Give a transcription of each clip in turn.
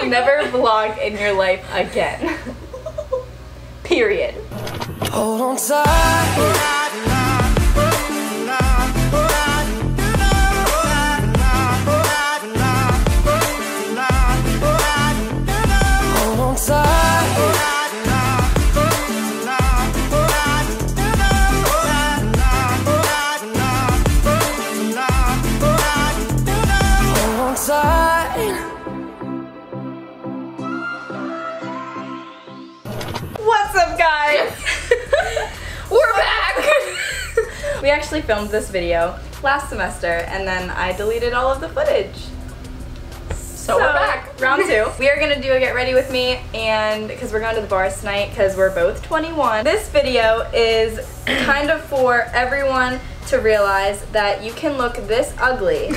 Never vlog in your life again. Period. Hold on tight. What's up, guys? We're back! We actually filmed this video last semester and then I deleted all of the footage. So we're back. Round 2. We are gonna do a get ready with me, and because we're going to the bars tonight because we're both 21. This video is kind of for everyone to realize that you can look this ugly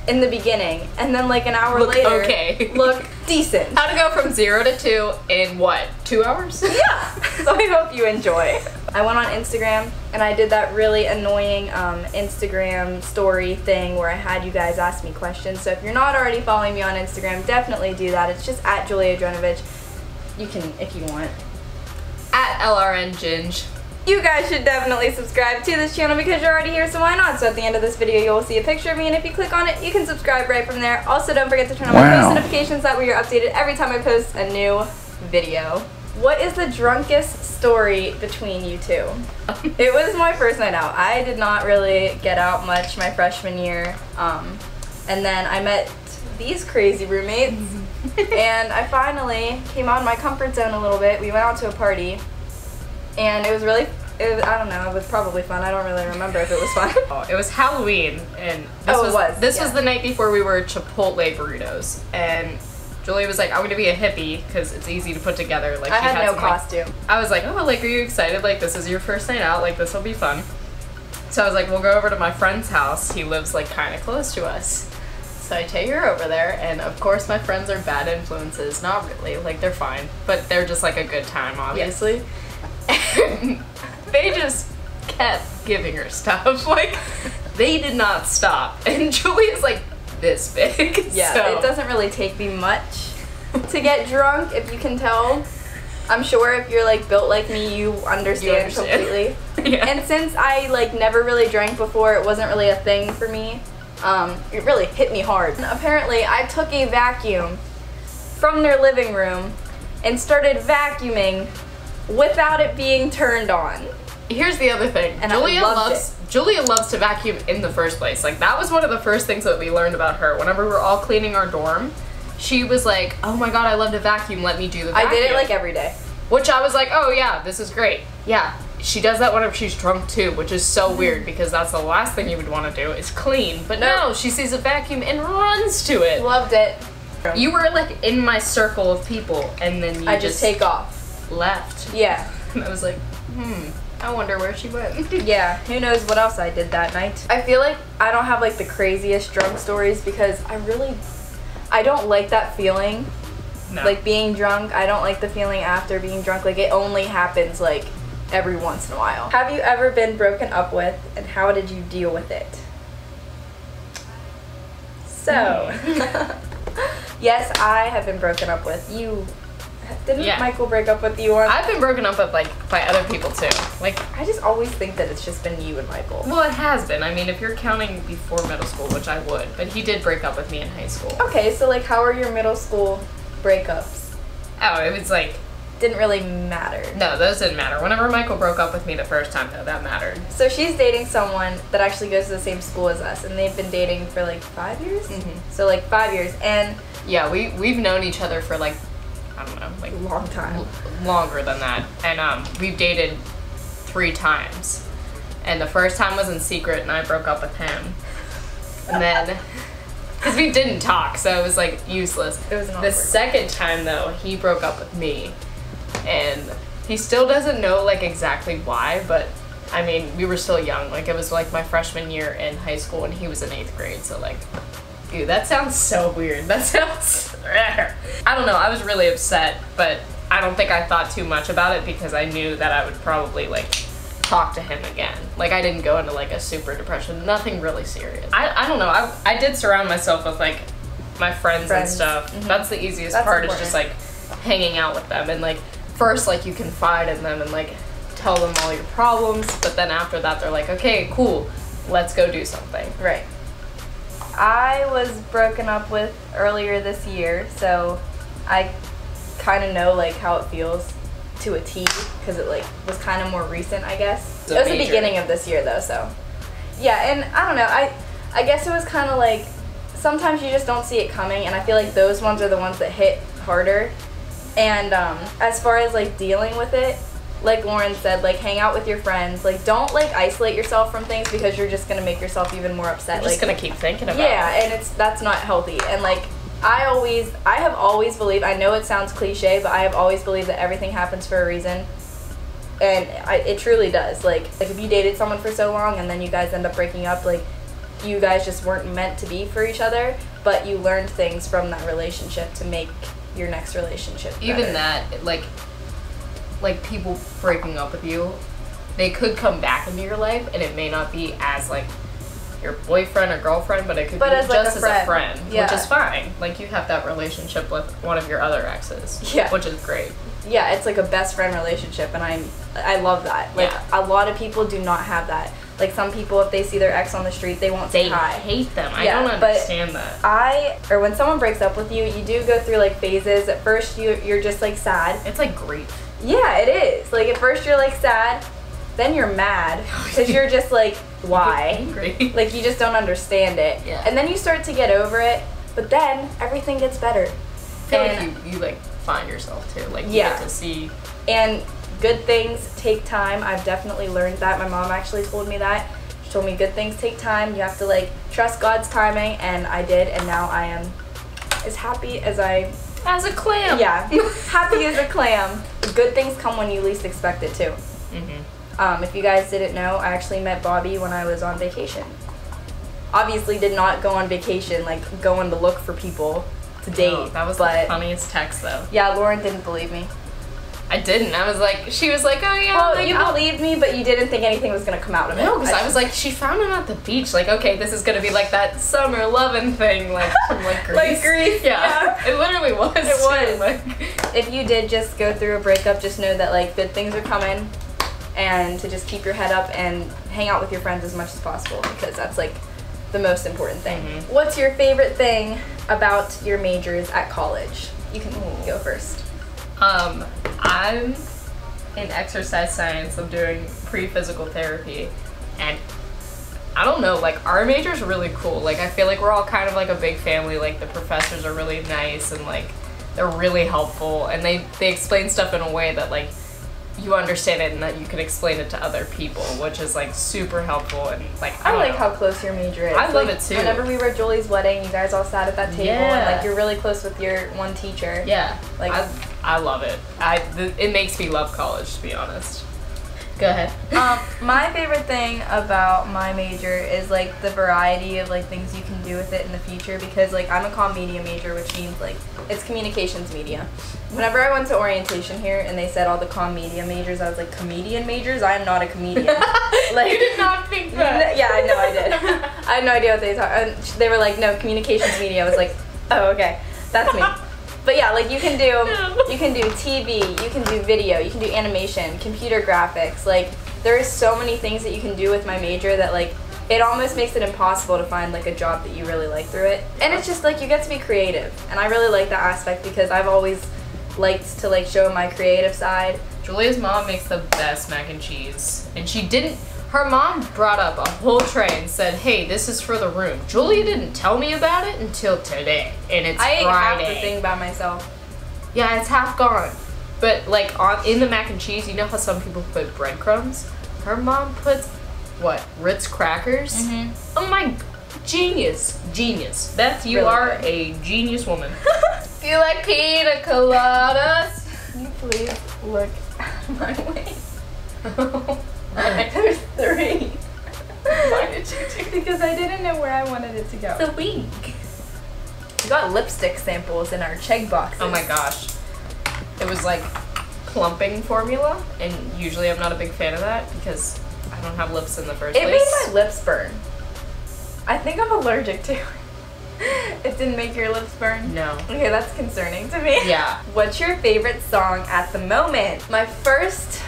in the beginning and then like an hour later look decent. How to go from 0 to 2 in what, 2 hours? Yeah. So I hope you enjoy. I went on Instagram and I did that really annoying Instagram story thing where I had you guys ask me questions. So if you're not already following me on Instagram, definitely do that. It's just at Julia Drenovich. You can if you want. At LRNGinge. You guys should definitely subscribe to this channel because you're already here, so why not? So at the end of this video, you will see a picture of me, and if you click on it, you can subscribe right from there. Also, don't forget to turn on my post notifications, that way you're updated every time I post a new video. What is the drunkest story between you two? It was my first night out. I did not really get out much my freshman year, and then I met these crazy roommates, and I finally came out of my comfort zone a little bit. We went out to a party. And it was really, I don't know, it was probably fun. I don't really remember if it was fun. It was Halloween, and this was the night before we were Chipotle burritos, and Julia was like, I'm gonna be a hippie, because it's easy to put together. Like, I had no costume. I was like, oh, like, are you excited? Like, this is your first night out, like, this will be fun. So I was like, we'll go over to my friend's house. He lives, like, kind of close to us. So I take her over there, and of course my friends are bad influences. Not really, like, they're fine, but they're just, like, a good time, obviously. Yes. And they just kept giving her stuff. Like, they did not stop. And Julia's like this big. Yeah, so. It doesn't really take me much to get drunk, if you can tell. I'm sure if you're like built like me, you understand completely. Yeah. And since I like never really drank before, it wasn't really a thing for me. It really hit me hard. And apparently, I took a vacuum from their living room and started vacuuming without it being turned on. Here's the other thing. And Julia loves to vacuum in the first place. Like, that was one of the first things that we learned about her. Whenever we were all cleaning our dorm, she was like, oh my god, I love to vacuum, let me do the vacuum. I did it like every day. Which I was like, oh yeah, this is great. Yeah, she does that whenever she's drunk too, which is so weird because that's the last thing you would want to do is clean. But no, she sees a vacuum and runs to it. Loved it. You were like in my circle of people, and then you just take off. Left. Yeah. And I was like, I wonder where she went. Yeah, who knows what else I did that night. I feel like I don't have like the craziest drunk stories because I don't like that feeling. No. Like being drunk, I don't like the feeling after being drunk. Like, it only happens like every once in a while. Have you ever been broken up with, and how did you deal with it? So, yes, I have been broken up with. Didn't Michael break up with you once? I've been broken up with, like, by other people, too. Like, I just always think that it's just been you and Michael. Well, it has been. I mean, if you're counting before middle school, which I would. But he did break up with me in high school. Okay, so, like, how are your middle school breakups? Oh, it was, like... Didn't really matter. No, those didn't matter. Whenever Michael broke up with me the first time, though, that mattered. So she's dating someone that actually goes to the same school as us, and they've been dating for, like, 5 years? Mm-hmm. So, like, 5 years, and... Yeah, we've known each other for, like... I don't know, like a long time. Longer than that. And we've dated 3 times. And the first time was in secret and I broke up with him. And then, because we didn't talk, so it was like useless. It was an The second time though, he broke up with me. And he still doesn't know like exactly why, but I mean, we were still young. Like, it was like my freshman year in high school and he was in 8th grade, so like, dude, that sounds so weird. That sounds... I don't know, I was really upset, but I don't think I thought too much about it because I knew that I would probably, like, talk to him again. Like, I didn't go into, like, a super depression. Nothing really serious. I don't know. I did surround myself with, like, my friends and stuff. That's the easiest part, is just like hanging out with them. And like first, like you confide in them and like tell them all your problems, but then after that they're like, okay, cool, let's go do something. Right. I was broken up with earlier this year, so I kind of know like how it feels to a T, because it like was kind of more recent, I guess. It was the beginning of this year though, so yeah. And I don't know, I guess it was kind of like sometimes you just don't see it coming, and I feel like those ones are the ones that hit harder. And as far as like dealing with it, like Lauren said, like hang out with your friends. Like don't like isolate yourself from things, because you're just gonna make yourself even more upset. You're just gonna keep thinking about it. Yeah, and that's not healthy. And like I have always believed, I know it sounds cliche, but I have always believed that everything happens for a reason. And it truly does. Like if you dated someone for so long and then you guys end up breaking up, like you guys just weren't meant to be for each other, but you learned things from that relationship to make your next relationship better. Even that, like people breaking up with you, they could come back into your life, and it may not be as like your boyfriend or girlfriend, but it could be as, like, just as a friend, yeah. Which is fine. Like you have that relationship with one of your other exes, yeah, which is great. Yeah, it's like a best friend relationship, and I love that. Like a lot of people do not have that. Like some people, if they see their ex on the street, they won't say hi. They hate them. I don't understand that. Or when someone breaks up with you, you do go through like phases. At first, you're just like sad. It's like grief. Yeah, it is. Like at first you're like sad, then you're mad because you're just like, why? Angry. Like you just don't understand it. Yeah. And then you start to get over it, but then everything gets better. I feel like you like find yourself too. Like you get to see. And good things take time. I've definitely learned that. My mom actually told me that. She told me good things take time. You have to like trust God's timing, and I did, and now I am as happy as as a clam. Yeah, happy as a clam. Good things come when you least expect it too. If you guys didn't know, I actually met Bobby when I was on vacation. Obviously did not go on vacation, like going to look for people to date. Oh, that was the funniest text though. Yeah, Lauren didn't believe me. I didn't. I was like, she was like, oh yeah. Well, like, you believed me, but you didn't think anything was going to come out of it. No, because I was like, she found him at the beach. Like, okay, this is going to be like that summer loving thing, like from like Greece. Like Greece, yeah. It literally was. It was. Like, if you did just go through a breakup, just know that like good things are coming, and to just keep your head up and hang out with your friends as much as possible, because that's like the most important thing. What's your favorite thing about your majors at college? You can go first. I'm in exercise science. I'm doing pre-physical therapy, and I don't know, like our major's really cool. Like I feel like we're all kind of like a big family. Like the professors are really nice, and like they're really helpful, and they explain stuff in a way that like you understand it and that you can explain it to other people, which is like super helpful. And like I like know. how close your major is. I love it too. Whenever we were at Julie's wedding, you guys all sat at that table, and like you're really close with your one teacher. Yeah, like I love it. It makes me love college, to be honest. Go ahead. My favorite thing about my major is like the variety of like things you can do with it in the future, because like I'm a comm media major, which means like it's communications media. Whenever I went to orientation here and they said all the comm media majors, I was like, comedian majors? I am not a comedian. Like, you did not think that. Yeah, I know I did. I had no idea what they talked. They were like, no, communications media. I was like, oh, okay, that's me. But yeah, like you can do TV, you can do video, you can do animation, computer graphics. Like there is so many things that you can do with my major that like it almost makes it impossible to find like a job that you really like through it. And it's just like you get to be creative, and I really like that aspect because I've always liked to like show my creative side. Julia's mom makes the best mac and cheese, and her mom brought up a whole tray and said, hey, this is for the room. Julia didn't tell me about it until today, and it's Friday. I ate half the thing by myself. Yeah, it's half gone. But like in the mac and cheese, you know how some people put breadcrumbs? Her mom puts, what, Ritz crackers? Oh my, genius. Beth, you really are good. a genius woman. Do you like pina coladas? Can you please look out of my way? There's 3. Why did you do? Because I didn't know where I wanted it to go. The wing. We got lipstick samples in our check boxes. Oh my gosh. It was like plumping formula, and usually I'm not a big fan of that because I don't have lips in the first place. It made my lips burn. I think I'm allergic to it. It didn't make your lips burn? No. Okay, that's concerning to me. Yeah. What's your favorite song at the moment? My first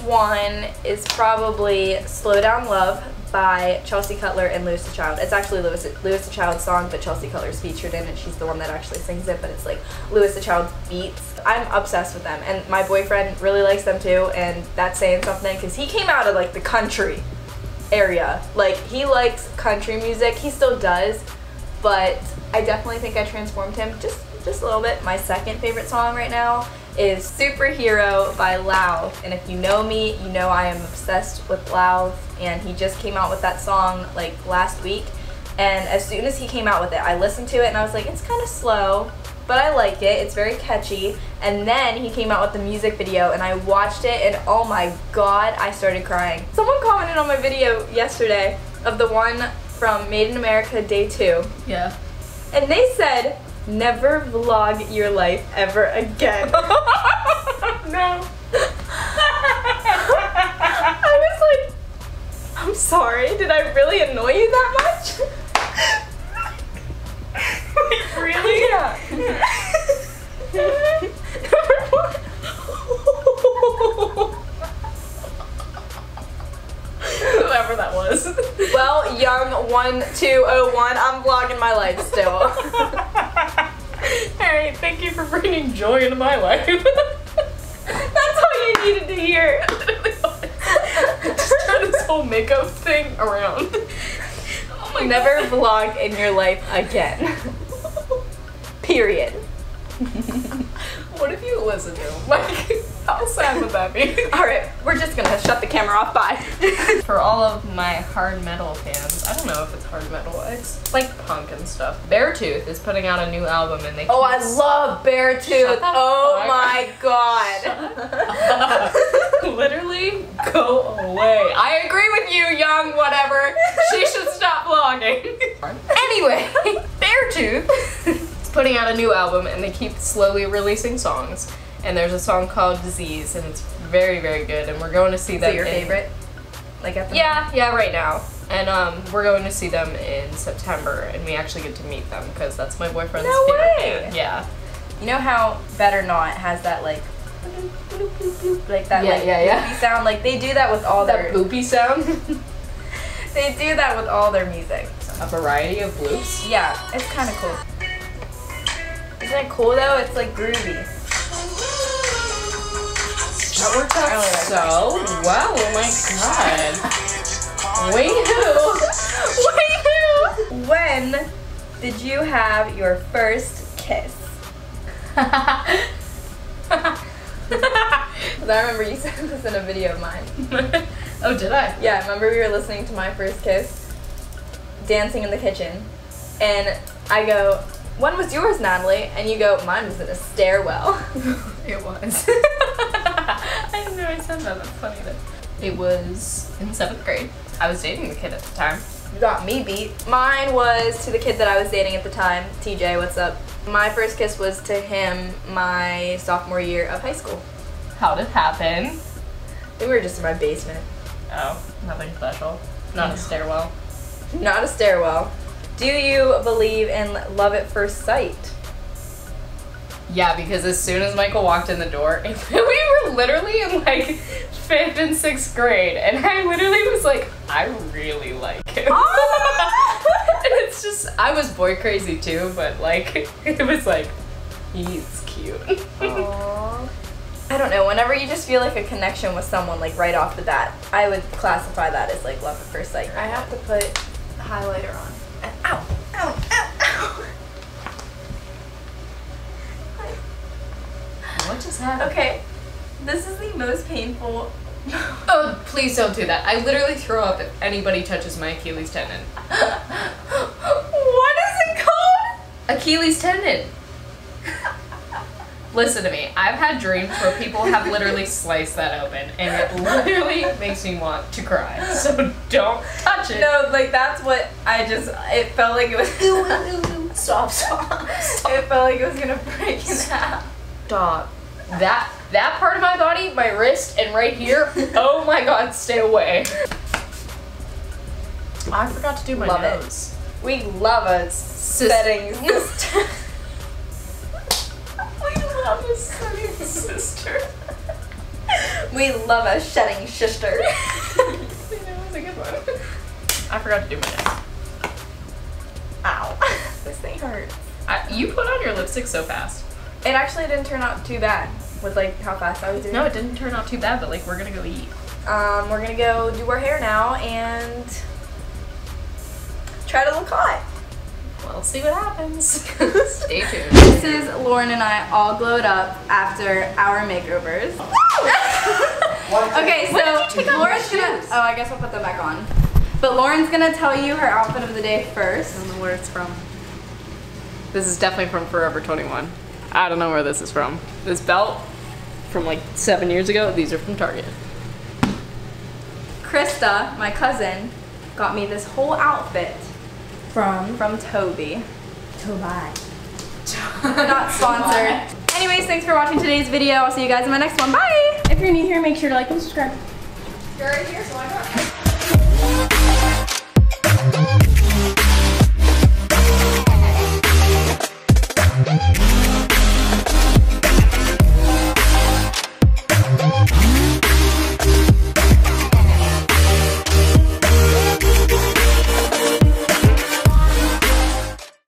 one is probably Slow Down Love by Chelsea Cutler and Lewis the Child. It's actually Lewis the Child's song, but Chelsea Cutler's featured in it. She's the one that actually sings it, but it's like Lewis the Child's beats. I'm obsessed with them, and my boyfriend really likes them too, and that's saying something because he came out of like the country area. Like, he likes country music. He still does, but I definitely think I transformed him just a little bit. My second favorite song right now is Superhero by Lauv, and if you know me, you know I am obsessed with Lauv, and he just came out with that song like last week, and as soon as he came out with it, I listened to it and I was like, it's kind of slow, but I like it, it's very catchy. And then he came out with the music video and I watched it, and oh my god, I started crying. Someone commented on my video yesterday of the one from Made in America Day 2. Yeah. And they said, never vlog your life ever again. No. I was like, I'm sorry, did I really annoy you that much? Like, really? Yeah. Whoever that was. Well, young 1201, I'm vlogging my life still. Alright, thank you for bringing joy into my life. That's all you needed to hear. Just turn this whole makeup thing around. Oh my Never vlog in your life again. Period. What if you listen to him? Like, how sad would that be? Alright, we're just gonna shut the camera off. Bye. For all of my hard metal fans, I don't know if it's hard metal, it's like punk and stuff. Beartooth is putting out a new album and they Oh, I love Beartooth. Oh my god. Literally, go away. I agree with you, young whatever. She should stop vlogging. Anyway, Beartooth is putting out a new album and they keep slowly releasing songs. And there's a song called Disease, and it's very, very good. And we're going to see them. Is it your favorite? Like at the Yeah, right now. And we're going to see them in September, and we actually get to meet them because that's my boyfriend's favorite band. Yeah. You know how Better Not has that like that yeah. boopy sound? Like they do that with all That their boopy sound. they do that with all their music. A variety of bloops. Yeah, it's kind of cool. Isn't it cool though? It's like groovy. That worked out so well. Oh my god. Wait, who? When did you have your first kiss? I remember you said this in a video of mine. Oh, did I? Yeah, remember we were listening to My First Kiss, dancing in the kitchen, and I go, when was yours, Natalie? And you go, mine was in a stairwell. It was. I didn't know I said that. That's funny though. It was in 7th grade. I was dating the kid at the time. You got me beat. Mine was to the kid that I was dating at the time. TJ, what's up? My first kiss was to him my sophomore year of high school. How'd it happen? I think we were just in my basement. Oh, nothing special. Not a stairwell. Not a stairwell. Do you believe in love at first sight? Yeah, because as soon as Michael walked in the door, we were literally in like 5th and 6th grade, and I literally was like, I really like him. And it's just, I was boy crazy too, but like, it was like, he's cute. Aww. I don't know, whenever you just feel like a connection with someone like right off the bat, I would classify that as like love at first sight. I have to put highlighter on. Ow! Ow! Ow! Ow! What just happened? Okay, this is the most painful. Oh, please don't do that. I literally throw up if anybody touches my Achilles tendon. What is it called? Achilles tendon. Listen to me. I've had dreams where people have literally sliced that open, and it literally makes me want to cry. So don't touch it. No, like that's what it felt like it was. Stop. It felt like it was gonna break in half. Stop. That part of my body, my wrist, and right here, oh my god, stay away. I forgot to do my Love nose. We love a setting sister. We love a setting sister. We love a shedding sister. That was a good one. I forgot to do my nails. Ow. This thing hurts. You put on your lipstick so fast. It actually didn't turn out too bad with like how fast I was doing No, it. it didn't turn out too bad, but like we're gonna go eat. We're gonna go do our hair now and try to look hot. We'll see what happens. Stay tuned. This is Lauren and I all glowed up after our makeovers. Okay, so Lauren's gonna. Oh, I guess I'll put them back on. But Lauren's gonna tell you her outfit of the day first. I don't know where it's from. This is definitely from Forever 21. I don't know where this is from. This belt from like 7 years ago. These are from Target. Krista, my cousin, got me this whole outfit from Toby. Not sponsored. Anyways, thanks for watching today's video. I'll see you guys in my next one. Bye! If you're new here, make sure to like and subscribe. You're right here, so why not?